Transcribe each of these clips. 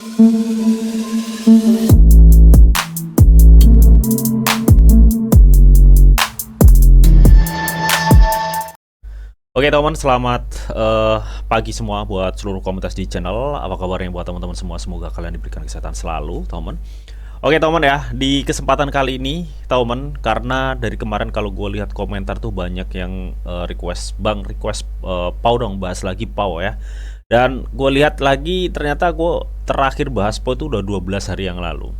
Oke teman, selamat pagi semua buat seluruh komunitas di channel. Apa kabarnya buat teman-teman semua? Semoga kalian diberikan kesehatan selalu, teman. Oke teman ya, di kesempatan kali ini, teman, karena dari kemarin kalau gue lihat komentar tuh banyak yang request Pau dong, bahas lagi Pau ya. Dan gue lihat lagi ternyata gue terakhir bahas Pau itu udah 12 hari yang lalu.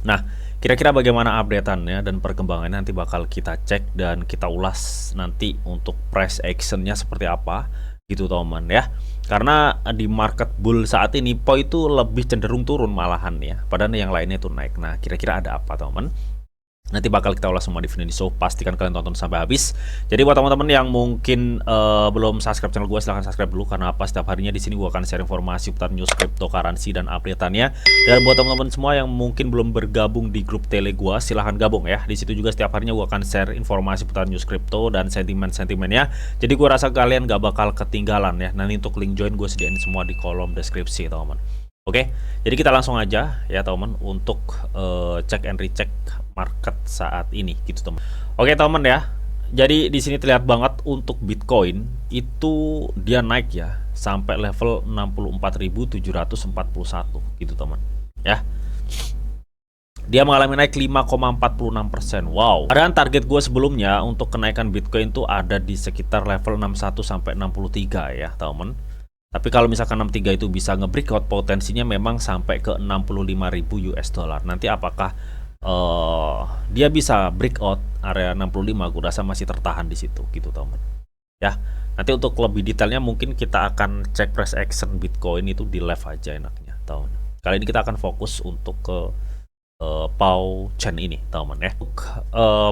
Nah, kira-kira bagaimana updateannya dan perkembangannya nanti bakal kita cek dan kita ulas nanti untuk price actionnya seperti apa gitu teman ya. Karena di market bull saat ini Po itu lebih cenderung turun malahan ya, padahal yang lainnya itu naik. Nah, kira-kira ada apa teman? Nanti bakal kita ulas semua di video ini, so pastikan kalian tonton sampai habis. Jadi buat teman-teman yang mungkin belum subscribe channel gue, silahkan subscribe dulu karena apa? Setiap harinya di sini gue akan share informasi seputar news cryptocurrency dan updateannya. Dan buat teman-teman semua yang mungkin belum bergabung di grup tele gue, silahkan gabung ya. Di situ juga setiap harinya gue akan share informasi seputar news crypto dan sentimen-sentimennya. Jadi gue rasa kalian gak bakal ketinggalan ya. Nanti untuk link join gue sediain semua di kolom deskripsi teman-teman. Oke, jadi kita langsung aja ya teman untuk cek and recheck market saat ini gitu teman. Oke teman ya. Jadi di sini terlihat banget untuk Bitcoin itu dia naik ya sampai level 64.741 gitu teman. Ya. Dia mengalami naik 5,46%. Wow. Padahal target gue sebelumnya untuk kenaikan Bitcoin itu ada di sekitar level 61 sampai 63 ya teman. Tapi kalau misalkan 63 itu bisa nge-breakout, potensinya memang sampai ke 65.000 US dollar. Nanti apakah dia bisa breakout area 65? Gue rasa masih tertahan di situ gitu teman. Ya, nanti untuk lebih detailnya mungkin kita akan cek price action Bitcoin itu di live aja enaknya teman. Kali ini kita akan fokus untuk ke Pau Chain ini teman ya.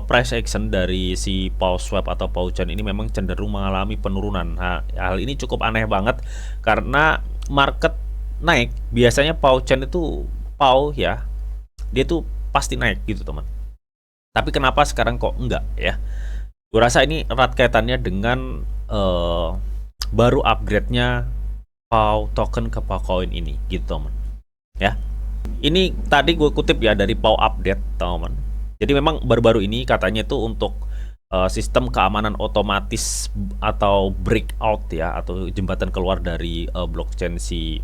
Price action dari si Pau Swap atau Pau Chain ini memang cenderung mengalami penurunan. Nah, hal ini cukup aneh banget karena market naik, biasanya Pau Chain itu Pau ya, dia tuh pasti naik gitu teman. Tapi kenapa sekarang kok enggak ya? Gue rasa ini erat kaitannya dengan baru upgrade-nya Pau token ke Pau Coin ini gitu teman ya. Ini tadi gue kutip ya dari Pau Update teman. Jadi memang baru-baru ini katanya itu untuk sistem keamanan otomatis atau breakout ya, atau jembatan keluar dari blockchain si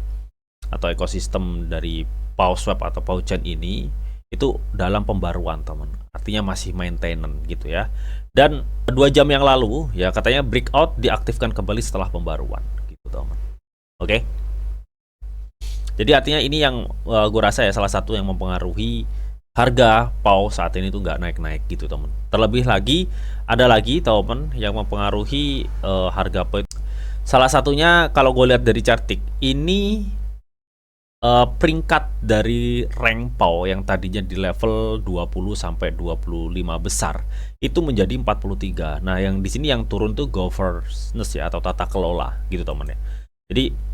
atau ekosistem dari Pau Swap atau Pau Chain ini itu dalam pembaruan teman. Artinya masih maintenance gitu ya. Dan 2 jam yang lalu ya katanya breakout diaktifkan kembali setelah pembaruan gitu teman. Oke. Jadi artinya ini yang gue rasa ya salah satu yang mempengaruhi harga Pau saat ini tuh nggak naik-naik gitu teman. Terlebih lagi ada lagi teman yang mempengaruhi harga Pau. Salah satunya kalau gue lihat dari chartik ini peringkat dari rank Pau yang tadinya di level 20 sampai 25 besar itu menjadi 43. Nah, yang di sini yang turun tuh governance ya atau tata kelola gitu teman ya. Jadi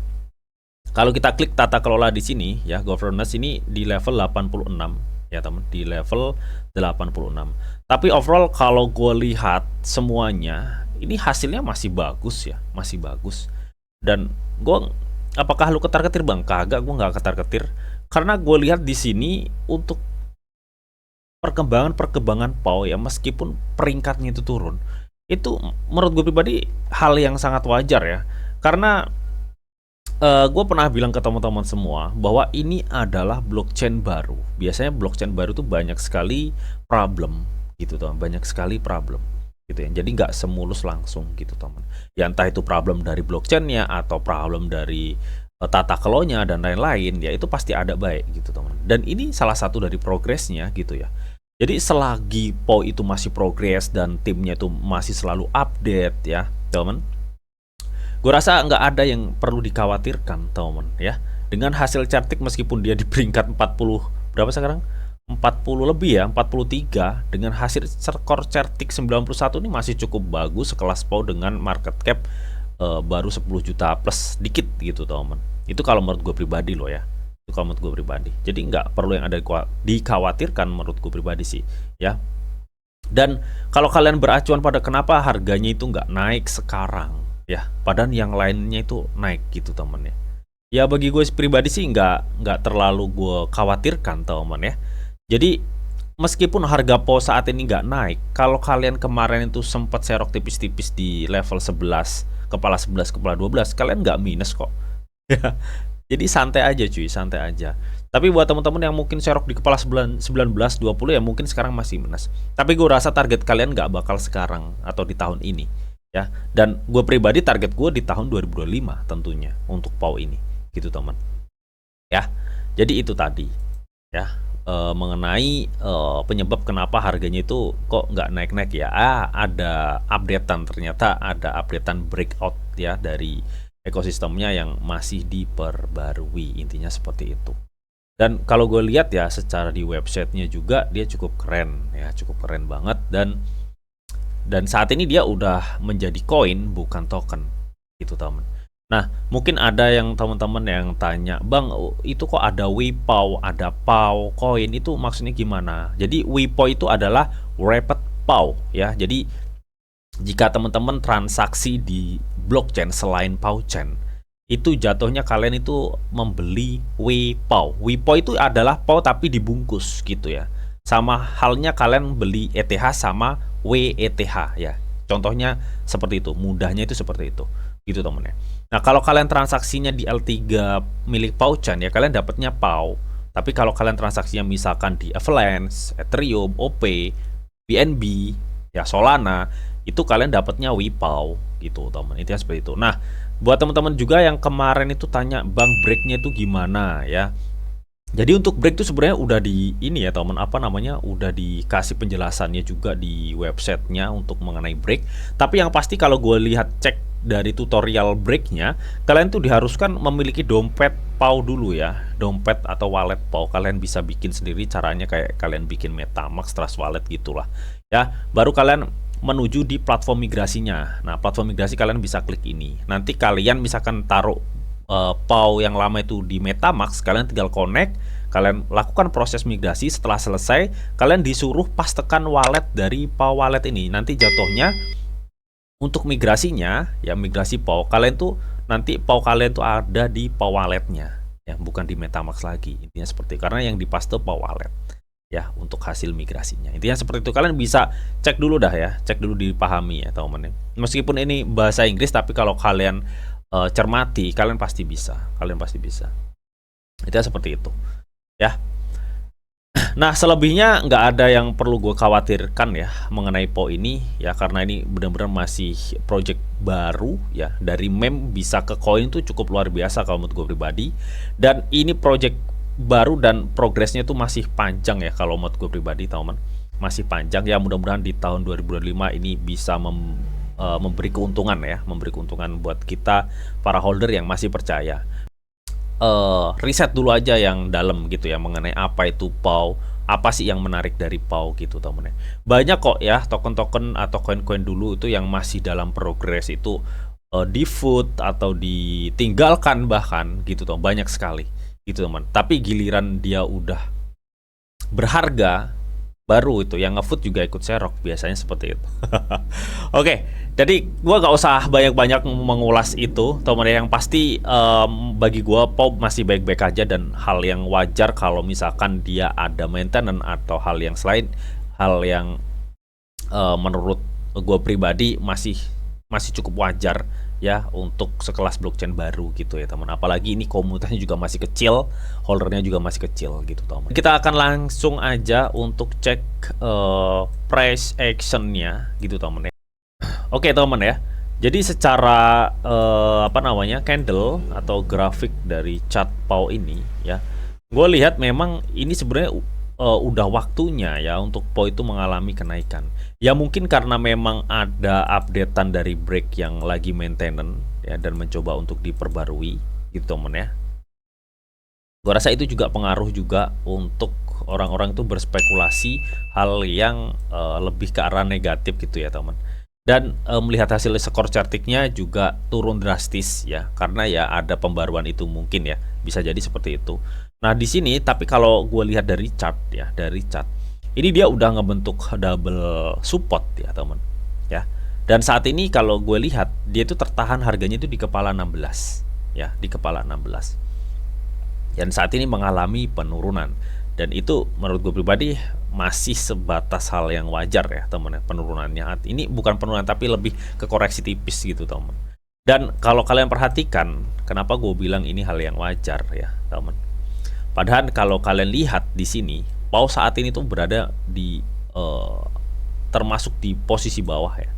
kalau kita klik tata kelola di sini ya, governance ini di level 86 ya teman, di level 86. Tapi overall kalau gue lihat semuanya ini hasilnya masih bagus ya, masih bagus. Dan gue, apakah lu ketar-ketir bang? Kagak, gue nggak ketar-ketir karena gue lihat di sini untuk perkembangan Pau ya, meskipun peringkatnya itu turun, itu menurut gue pribadi hal yang sangat wajar ya, karena gue pernah bilang ke teman-teman semua bahwa ini adalah blockchain baru. Biasanya blockchain baru tuh banyak sekali problem gitu teman, banyak sekali problem gitu ya. Jadi nggak semulus langsung gitu teman. Ya entah itu problem dari blockchainnya atau problem dari tata kelolanya dan lain-lain ya, itu pasti ada baik gitu teman. Dan ini salah satu dari progresnya gitu ya. Jadi selagi Pau itu masih progres dan timnya itu masih selalu update ya teman, gue rasa nggak ada yang perlu dikhawatirkan teman ya. Dengan hasil chartik meskipun dia di peringkat 40 berapa sekarang, 40 lebih ya, 43, dengan hasil skor chartik 91 ini masih cukup bagus sekelas Pau dengan market cap baru 10 juta plus dikit gitu teman. Itu kalau menurut gue pribadi loh ya, itu kalau menurut gue pribadi. Jadi nggak perlu yang ada dikhawatirkan menurut gue pribadi sih ya. Dan kalau kalian beracuan pada kenapa harganya itu nggak naik sekarang ya, padahal yang lainnya itu naik gitu temen ya. Ya bagi gue pribadi sih nggak terlalu gue khawatirkan teman ya. Jadi meskipun harga PAU saat ini nggak naik, kalau kalian kemarin itu sempat serok tipis-tipis di level 11, kepala 11, kepala 12, kalian nggak minus kok. Jadi santai aja cuy, santai aja. Tapi buat teman-teman yang mungkin serok di kepala 19, 20 ya mungkin sekarang masih minus. Tapi gue rasa target kalian nggak bakal sekarang atau di tahun ini ya. Dan gue pribadi target gue di tahun 2025 tentunya untuk PAU ini, gitu teman. Ya, jadi itu tadi ya mengenai penyebab kenapa harganya itu kok nggak naik-naik ya. Ada updatean, ternyata ada updatean breakout ya dari ekosistemnya yang masih diperbarui, intinya seperti itu. Dan kalau gue lihat ya secara di websitenya juga dia cukup keren ya, cukup keren banget. Dan saat ini dia udah menjadi koin bukan token gitu teman. Nah mungkin ada yang teman-teman yang tanya, bang itu kok ada WePow, ada PAU koin, itu maksudnya gimana? Jadi WePow itu adalah Wrapped PAU ya. Jadi jika teman-teman transaksi di blockchain selain PAUchain, itu jatuhnya kalian itu membeli WePow. WePow itu adalah PAU tapi dibungkus gitu ya. Sama halnya kalian beli ETH sama WETH ya. Contohnya seperti itu, mudahnya itu seperti itu. Gitu temen ya. Nah, kalau kalian transaksinya di L3 milik PAUchain ya kalian dapatnya PAU. Tapi kalau kalian transaksinya misalkan di Avalanche, Ethereum, OP, BNB, ya Solana, itu kalian dapatnya WePow gitu teman. Intinya seperti itu. Nah buat teman-teman juga yang kemarin itu tanya, bang breaknya itu gimana ya. Jadi untuk break itu sebenarnya udah di ini ya teman, apa namanya, udah dikasih penjelasannya juga di websitenya untuk mengenai break. Tapi yang pasti kalau gue lihat cek dari tutorial breaknya, kalian tuh diharuskan memiliki dompet PAU dulu ya, dompet atau wallet PAU. Kalian bisa bikin sendiri caranya, kayak kalian bikin MetaMask, Trust Wallet gitulah ya. Baru kalian menuju di platform migrasinya. Nah platform migrasi kalian bisa klik ini. Nanti kalian misalkan taruh PAU yang lama itu di MetaMask, kalian tinggal connect, kalian lakukan proses migrasi. Setelah selesai kalian disuruh pastekan wallet dari PAU wallet ini. Nanti jatuhnya untuk migrasinya ya, migrasi PAU kalian tuh nanti PAU kalian tuh ada di PAU walletnya ya, bukan di MetaMask lagi. Intinya seperti, karena yang dipaste PAU wallet ya untuk hasil migrasinya. Intinya seperti itu. Kalian bisa cek dulu dah ya, cek dulu, dipahami ya teman-teman. Meskipun ini bahasa Inggris, tapi kalau kalian cermati, kalian pasti bisa. Kalian pasti bisa. Intinya seperti itu ya. Nah selebihnya nggak ada yang perlu gue khawatirkan ya mengenai PAU ini ya, karena ini benar-benar masih project baru ya. Dari meme bisa ke koin itu cukup luar biasa kalau menurut gue pribadi. Dan ini project baru dan progresnya itu masih panjang ya kalau menurut gue pribadi teman, masih panjang ya. Mudah-mudahan di tahun 2025 ini bisa memberi keuntungan ya, memberi keuntungan buat kita para holder yang masih percaya. Riset dulu aja yang dalam gitu ya mengenai apa itu PAU, apa sih yang menarik dari PAU gitu temen ya. Banyak kok ya token-token atau koin-koin dulu itu yang masih dalam progres itu di food atau ditinggalkan bahkan gitu teman, banyak sekali gitu teman. Tapi giliran dia udah berharga, baru itu yang ngefood juga ikut serok, biasanya seperti itu. Oke, jadi gua gak usah banyak-banyak mengulas itu teman. Yang pasti bagi gua PAU masih baik-baik aja, dan hal yang wajar kalau misalkan dia ada maintenance atau hal yang selain, hal yang menurut gua pribadi masih cukup wajar ya untuk sekelas blockchain baru gitu ya teman. Apalagi ini komunitasnya juga masih kecil, holdernya juga masih kecil gitu teman. Kita akan langsung aja untuk cek price actionnya gitu teman ya. Oke teman ya, jadi secara apa namanya, candle atau grafik dari chart PAU ini ya, gue lihat memang ini sebenarnya udah waktunya ya untuk PAU itu mengalami kenaikan. Ya mungkin karena memang ada updatean dari break yang lagi maintenance ya, dan mencoba untuk diperbarui gitu temen ya. Gue rasa itu juga pengaruh juga untuk orang-orang itu berspekulasi hal yang lebih ke arah negatif gitu ya teman. Dan melihat hasil skor chartiknya juga turun drastis ya, karena ya ada pembaruan itu mungkin ya, bisa jadi seperti itu. Nah di sini tapi kalau gue lihat dari chart ya, dari chart ini dia udah ngebentuk double support ya teman ya. Dan saat ini kalau gue lihat dia itu tertahan harganya itu di kepala 16 ya, di kepala 16. Dan saat ini mengalami penurunan. Dan itu menurut gue pribadi masih sebatas hal yang wajar ya teman, penurunannya. Ini bukan penurunan tapi lebih ke koreksi tipis gitu teman. Dan kalau kalian perhatikan, kenapa gue bilang ini hal yang wajar ya teman. Padahal kalau kalian lihat di sini, Pau saat ini tuh berada di termasuk di posisi bawah ya.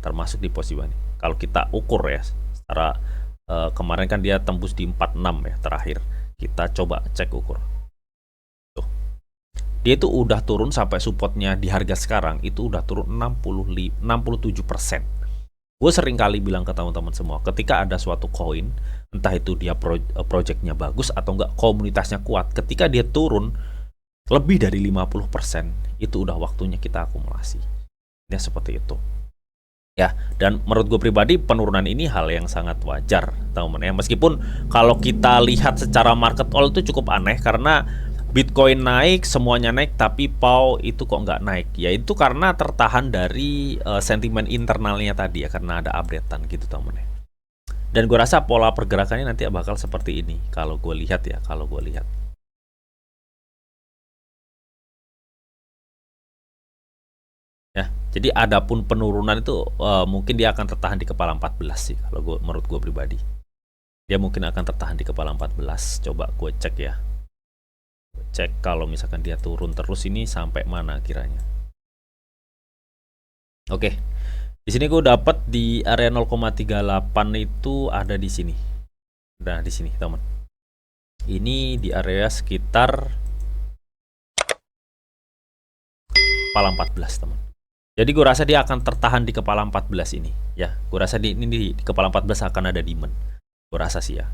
Termasuk di posisi bawah. Kalau kita ukur ya secara kemarin kan dia tembus di 46 ya terakhir. Kita coba cek ukur. Tuh. Dia itu udah turun sampai supportnya di harga sekarang itu udah turun 67%. Gue sering kali bilang ke teman-teman semua, ketika ada suatu koin, entah itu dia projectnya bagus atau enggak, komunitasnya kuat, ketika dia turun lebih dari 50%, itu udah waktunya kita akumulasi. Ya seperti itu. Ya, dan menurut gue pribadi penurunan ini hal yang sangat wajar, teman-teman ya. Meskipun kalau kita lihat secara market all itu cukup aneh karena Bitcoin naik, semuanya naik, tapi Pau itu kok nggak naik. Ya itu karena tertahan dari sentimen internalnya tadi ya, karena ada updatean gitu teman-teman ya. Dan gue rasa pola pergerakannya nanti bakal seperti ini kalau gue lihat ya, kalau gue lihat. Ya, jadi adapun penurunan itu mungkin dia akan tertahan di kepala 14 sih kalau menurut gue pribadi. Dia mungkin akan tertahan di kepala 14. Coba gue cek ya. Gue cek kalau misalkan dia turun terus ini sampai mana kiranya. Oke. Di sini gue dapat di area 0,38 itu ada di sini. Nah, di sini, teman. Ini di area sekitar kepala 14, teman. Jadi gue rasa dia akan tertahan di kepala 14 ini. Ya, gue rasa ini di kepala 14 akan ada demand. Gue rasa sih ya.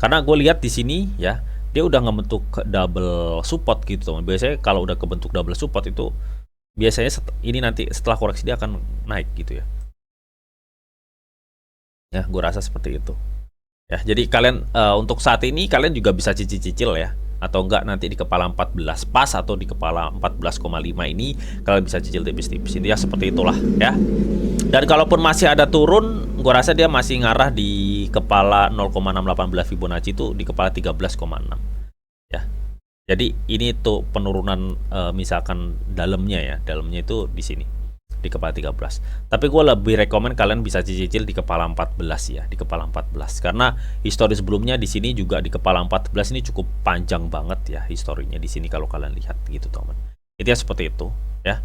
Karena gue lihat di sini ya, dia udah ngebentuk double support gitu teman. Biasanya kalau udah kebentuk double support itu biasanya ini nanti setelah koreksi dia akan naik gitu ya. Ya, gue rasa seperti itu. Ya, jadi kalian untuk saat ini kalian juga bisa cicil-cicil ya. Atau enggak nanti di kepala 14 pas atau di kepala 14,5 ini kalian bisa cicil tipis-tipis. Intinya seperti itulah ya. Dan kalaupun masih ada turun, gua rasa dia masih ngarah di kepala 0,618 Fibonacci itu di kepala 13,6 ya. Jadi ini tuh penurunan misalkan dalamnya ya, dalamnya itu di sini di kepala 13. Tapi gue lebih rekomen kalian bisa cicil di kepala 14 ya, di kepala 14. Karena histori sebelumnya di sini juga di kepala 14 ini cukup panjang banget ya historinya di sini kalau kalian lihat gitu teman. Itu ya seperti itu ya.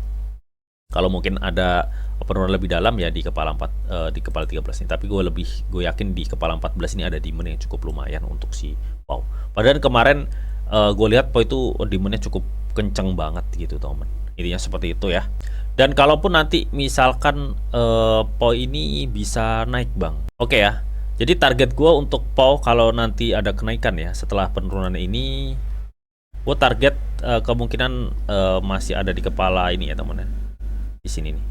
Kalau mungkin ada penurunan lebih dalam ya di kepala 4 di kepala 13 ini, tapi gue yakin di kepala 14 ini ada demand yang cukup lumayan untuk si Pau. Padahal kemarin gue lihat Pau itu demandnya cukup kenceng banget gitu teman. Intinya seperti itu ya. Dan kalaupun nanti misalkan Pau ini bisa naik bang, oke ya. Jadi target gue untuk Pau kalau nanti ada kenaikan ya setelah penurunan ini, gue target kemungkinan masih ada di kepala ini ya teman-teman. Di sini nih,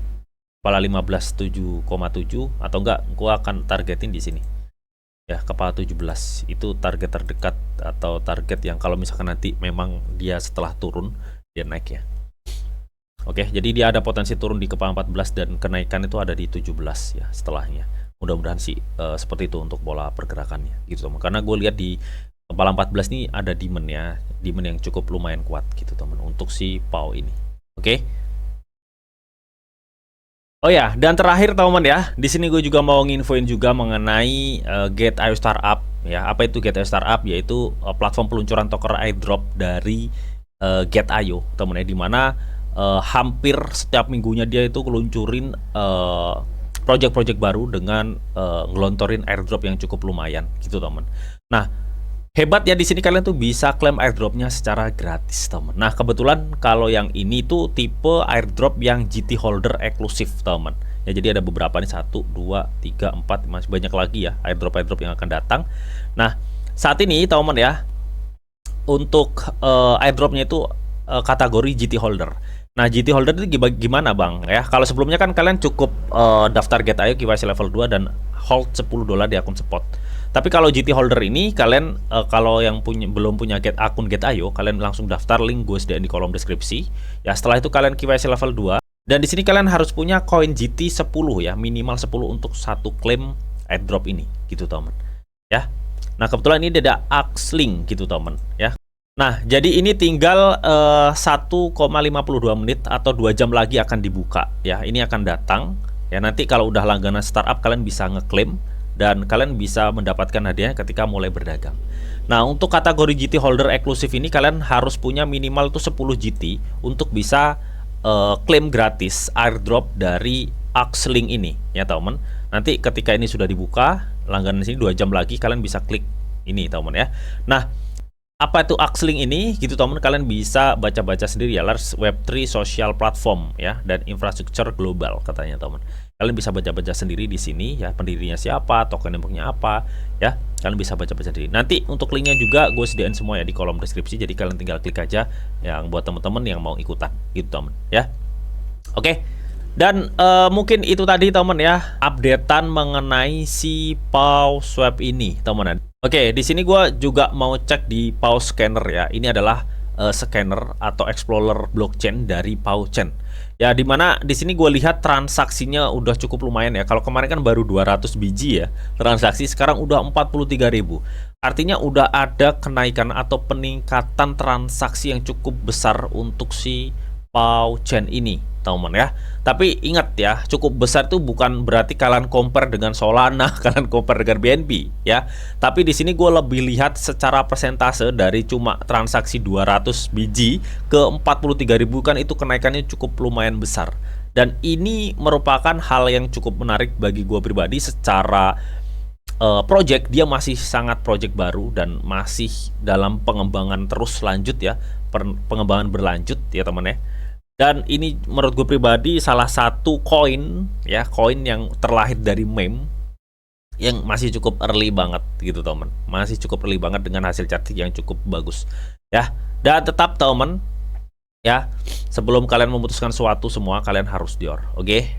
kepala 15,7 atau enggak, gue akan targetin di sini. Ya, kepala 17 itu target terdekat atau target yang kalau misalkan nanti memang dia setelah turun dia naik ya. Oke, jadi dia ada potensi turun di kepala 14 dan kenaikan itu ada di 17 ya setelahnya. Mudah-mudahan sih seperti itu untuk pola pergerakannya gitu teman. Karena gue lihat di kepala 14 ini ada demand ya, demand yang cukup lumayan kuat gitu teman untuk si Pau ini. Oke. Oh ya, dan terakhir teman ya, di sini gue juga mau nginfoin juga mengenai Gate.io Startup ya. Apa itu Gate.io Startup? Yaitu platform peluncuran token airdrop dari Gate.io teman ya, di mana hampir setiap minggunya dia itu keluncurin project-project baru dengan ngelontorin airdrop yang cukup lumayan gitu teman. Nah, hebatnya di sini kalian tuh bisa klaim airdropnya secara gratis teman. Nah, kebetulan kalau yang ini tuh tipe airdrop yang GT holder eksklusif teman. Ya, jadi ada beberapa nih 1, 2, 3, 4 masih banyak lagi ya airdrop-airdrop yang akan datang. Nah, saat ini teman ya, untuk airdropnya itu kategori GT holder. Nah, GT holder itu gimana bang ya? Kalau sebelumnya kan kalian cukup daftar Gate.io KYC level 2 dan hold $10 di akun spot. Tapi kalau GT holder ini kalian kalau yang belum punya akun Gate.io, kalian langsung daftar, link gue sediain di kolom deskripsi. Ya, setelah itu kalian KYC level 2 dan di sini kalian harus punya koin GT 10 ya, minimal 10 untuk satu klaim airdrop ini gitu teman. Ya. Nah, kebetulan ini ada Axlink gitu teman ya. Nah, jadi ini tinggal 1,52 menit atau 2 jam lagi akan dibuka ya. Ini akan datang ya. Nanti kalau udah langganan startup kalian bisa ngeklaim dan kalian bisa mendapatkan hadiah ketika mulai berdagang. Nah, untuk kategori GT holder eksklusif ini kalian harus punya minimal tuh 10 GT untuk bisa klaim gratis airdrop dari Axlink ini ya teman. Nanti ketika ini sudah dibuka langganan sini 2 jam lagi kalian bisa klik ini teman ya. Nah, apa itu Axlink ini gitu teman, kalian bisa baca-baca sendiri ya. Large Web3 social platform ya dan infrastruktur global katanya teman. Kalian bisa baca-baca sendiri di sini ya, pendirinya siapa, token networknya apa ya. Kalian bisa baca-baca sendiri. Nanti untuk linknya juga gue sediain semua ya di kolom deskripsi, jadi kalian tinggal klik aja yang buat teman-teman yang mau ikutan gitu teman ya. Oke. Dan mungkin itu tadi teman ya, updatean mengenai si PawSwap ini teman. Oke, di sini gue juga mau cek di PawScanner ya. Ini adalah scanner atau explorer blockchain dari PawChain. Ya, dimana di sini gue lihat transaksinya udah cukup lumayan ya. Kalau kemarin kan baru 200 biji ya transaksi, sekarang udah 43.000. Artinya udah ada kenaikan atau peningkatan transaksi yang cukup besar untuk si PawChain ini, teman ya. Tapi ingat ya, cukup besar itu bukan berarti kalian compare dengan Solana, kalian compare dengan BNB ya. Tapi di sini gue lebih lihat secara persentase dari cuma transaksi 200 biji ke 43.000 kan itu kenaikannya cukup lumayan besar. Dan ini merupakan hal yang cukup menarik bagi gue pribadi secara project. Dia masih sangat project baru dan masih dalam pengembangan terus lanjut ya, pengembangan berlanjut ya teman ya. Dan ini menurut gue pribadi salah satu koin ya, koin yang terlahir dari meme yang masih cukup early banget gitu teman, masih cukup early banget dengan hasil charting yang cukup bagus ya. Dan tetap teman ya, sebelum kalian memutuskan suatu semua kalian harus dior. Oke,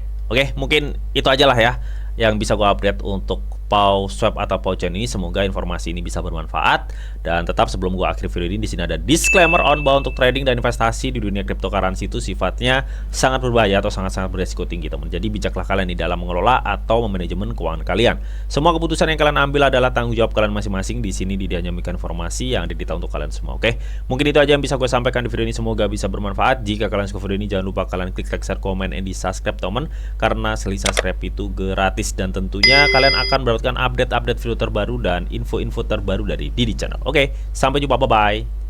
mungkin itu aja lah ya yang bisa gue update untuk PawSwap atau PawChain ini. Semoga informasi ini bisa bermanfaat. Dan tetap sebelum gue akhiri video ini, di sini ada disclaimer on bahwa untuk trading dan investasi di dunia cryptocurrency itu sifatnya sangat berbahaya atau sangat-sangat beresiko tinggi teman. Jadi bijaklah kalian di dalam mengelola atau memanajemen keuangan kalian. Semua keputusan yang kalian ambil adalah tanggung jawab kalian masing-masing. Di sini hanya memberikan informasi yang didata untuk kalian semua. Oke, mungkin itu aja yang bisa gue sampaikan di video ini. Semoga bisa bermanfaat. Jika kalian suka video ini, jangan lupa kalian klik like, share, komen, and di subscribe teman, karena subscribe itu gratis dan tentunya kalian akan mendapatkan update-update video terbaru dan info-info terbaru dari Didi Channel. Oke, sampai jumpa, bye-bye.